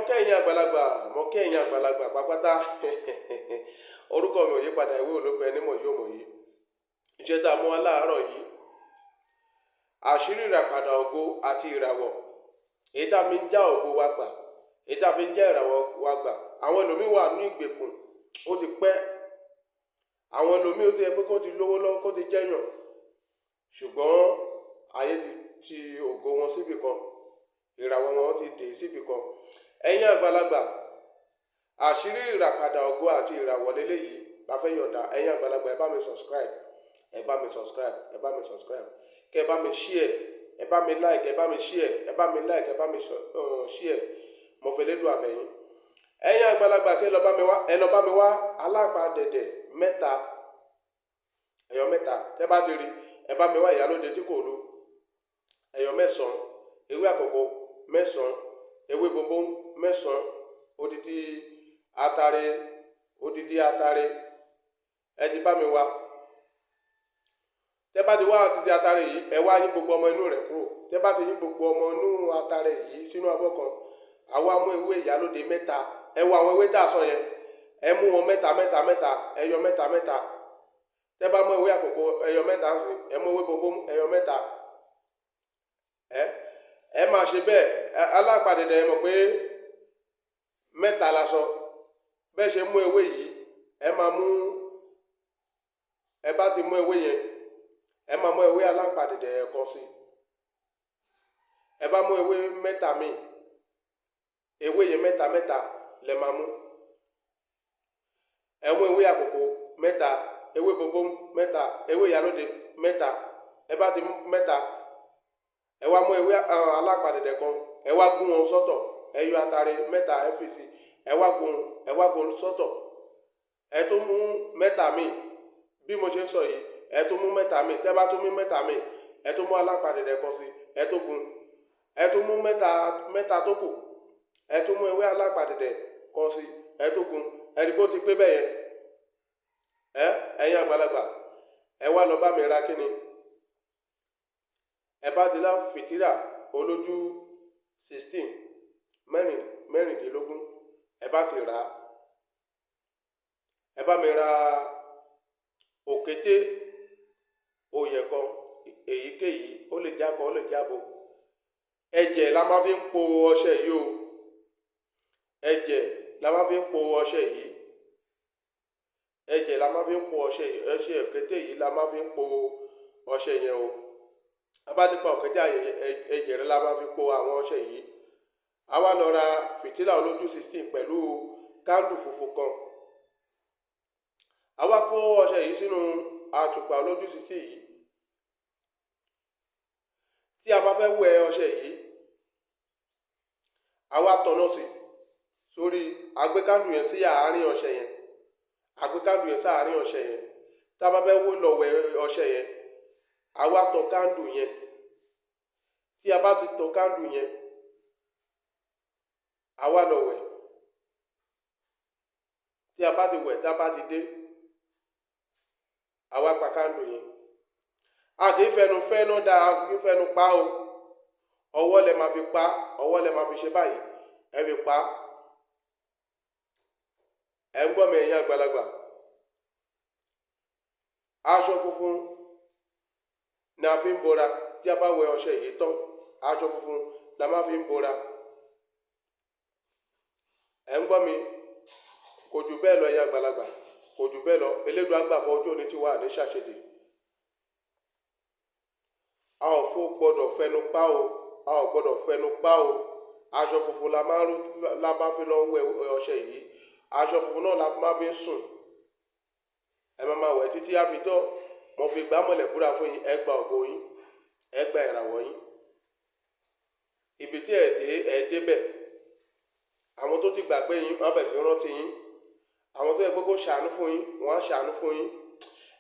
kẹ́yìn àgbàlagbà mo kẹ́yìn àgbàlagbà pápátá orúkọ mi ò yí padà ìwé olóògbé ẹni mọ̀ yóò mọ̀ yìí iṣẹ́ tá a mú wa láàárọ̀ yìí àṣírí ìràpadà ògo àti ìràwọ̀ èyí tá a fi ń já ògo wa gbà èyí tá a fi ń já ìràwọ̀ wa gbà àwọn ẹlòmíín wà ní ìgbèkùn ó ti pẹ́ àwọn ẹlòmíín ó ti yẹ pé kó ti lówó lọ́wọ́ kó ti jẹ́yàn ṣùgbọ́n ayé ti ògo wọn síbì kan ìràwọ̀ wọn ti dè síbì kan ẹ̀yin àgbàlagbà àṣírí ìràpadà ògo àti ìràwọ̀ lélẹ́yìí la fẹ́ yọ̀ǹda ẹ̀yin àgbàlagbà ẹ bá mi subscribe ẹ bá mi subscribe ẹ bá mi subscribe kẹ bá mi share ẹ bá mi like ẹ bá mi share ẹ bá mi like ẹ bá mi share mo fẹ́ lédùn àbẹ̀yìn ẹ̀yin àgbàlagbà kí ẹ lọ bá mi wá alápàdẹ̀dẹ̀ mẹ́ta ẹyọ mẹ́ta tẹ́ bá ti rí ẹ bá mi wá ìyálóde tí kò lu ẹyọ mẹ́sàn ewé àkọ́kọ́ mẹ́sàn ewé bonbon mẹ́sàn odidi atare ẹ ti bá mi wá tẹ́ bá ti wá odidi atare yìí ẹ wá yín gbogbo ọmọ inú rẹ̀ kúrò tẹ́ bá ti yín gbogbo ọmọ inú atare yìí sínú abọ́ kan àwa mú ewé ìyálóde mẹ́ta ẹ wo àwọn ewé tá a sọ yẹn ẹ mú wọn mẹ́ta ẹyọ mẹ́ta tẹ́ bá mú ewé àkọ́kọ́ ẹyọ mẹ́ta ń sìn ẹ mú ewé bonbon ẹyọ mẹ́ta ẹ máa ṣe bẹ́ẹ̀ alápàdẹ̀dẹ̀ ẹ mọ̀ pé mẹ́ta la sọ bẹ́ẹ̀ ṣe mú ewé yìí ẹ bá ti mú ewé yẹn ẹ máa mú ewé alápàdẹ̀dẹ̀ ẹ̀kan sí ẹ bá mú ewé mẹ́ta míì ewé yẹn mẹ́ta lẹ máa mú ẹ mú ewé àkọ́kọ́ mẹ́ta ewé bonbon mẹ́ta ewé ìyálóde mẹ́ta ẹ bá ti mú mẹ́ta ẹ wá mú ewé alápàdẹ̀dẹ̀ kan ẹ wá gún wọn sọ́tọ̀ ẹ yọ atare mẹ́ta ẹ fi sí ẹ wá gún sọ́tọ̀ ẹ tún mú mẹ́ta míì bí mo ṣe ń sọ yìí ẹ tún mú mẹ́ta míì tẹ́ bá tún mú mẹ́ta míì ẹ tún mú alápàdẹ̀dẹ̀ kan sí ẹ tún gún ẹ tún mú mẹ́ta tó kù ẹ tún mú ewé alápàdẹ̀dẹ̀ kan sí ẹ tún gún ẹ rí bó ti pé bẹ́ẹ̀ yẹn ẹ̀yin àgbàlagbà ẹ wá lọ bá mi ra kíni ẹ bá ti lá fìtílà olójú 16 mẹ́rìndínlógún ẹ bá ti rà á ẹ bá mi ra òkété oyè kan èyíkéyìí ó lè jábọ̀ ó lè jábọ̀ ẹ̀jẹ̀ la máa fi ń po ọṣẹ yìí o ẹ̀jẹ̀ la máa fi ń po ọṣẹ yìí ẹ̀jẹ̀ la máa fi ń po ọṣẹ òkété yìí la máa fi ń po ọṣẹ yẹn o a bá ti pa òkété ẹ̀jẹ̀ rẹ̀ la máa fi po àwọn ọṣẹ yìí a wá lọ ra fìtílà olójú 16 pẹ̀lú kándù funfun kan a wá kó ọṣẹ yìí sínú àtùpà olójú 16 yìí tí a bá fẹ́ wẹ ọṣẹ yìí a wá tọ̀nà sí sórí agbékándù yẹn sí àárín ọṣẹ yẹn agbékándù yẹn sí àárín ọṣẹ yẹn tá a bá fẹ́ lọ wẹ ọṣẹ yẹn a wá tọ kándù yẹn tí a bá ti tọ kándù yẹn a wá lọ wẹ̀ tí a bá ti wẹ̀ tá a bá ti dé a wá pa kándù yẹn a kì í fẹnu fẹ́ náà dáa a kì í fẹnu pa o ọwọ́ lẹ máa fi pa ọwọ́ lẹ máa fi ṣe báyìí ẹ fi pa ẹ ń gbọ́ mi ẹ̀yin àgbàlagbà aṣọ funfun ni a fi ń bora tí a bá wẹ ọṣẹ yìí tán aṣọ funfun la máa fi ń bora ẹ ń gbọ́ mi kò jù bẹ́ẹ̀ lọ ẹ̀yin àgbàlagbà kò jù bẹ́ẹ̀ lọ Elédùà àgbàfọ̀ ojú òní ti wà ní ṣàṣedì a ò fò gbọ́dọ̀ fẹnu pa o a ò gbọ́dọ̀ fẹnu pa o aṣọ funfun la máa fi lọ wẹ ọṣẹ yìí aṣọ funfun náà la máa fi ń sùn ẹ máa wẹ̀ títí á fi tọ́ mo fi gbá mọ̀lẹ̀ búra fún yín ẹ gba ògo yín ẹ gba ìràwọ̀ yín ibi tí ẹ débẹ̀ àwọn tó ti gbàgbé yín wọ́n bẹ̀ sí rántí yín àwọn tó yẹ kó ṣàánú fún yín wọ́n á ṣàánú fún yín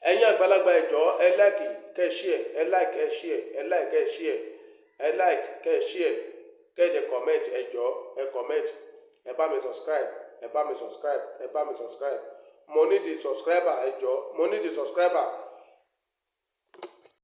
ẹ̀yin àgbàlagbà ẹ jọ̀ọ́ ẹ like kẹ́ ẹ share ẹ like kẹ́ ẹ share ẹ like kẹ́ ẹ share ẹ like kẹ́ ẹ share kẹ́ ẹ dẹ̀ comment ẹ jọ̀ọ́ ẹ comment ẹ bá mi subscribe ẹ bá mi subscribe ẹ bá mi subscribe mo need the subscriber ẹ jọ̀ọ́ mo need the subscriber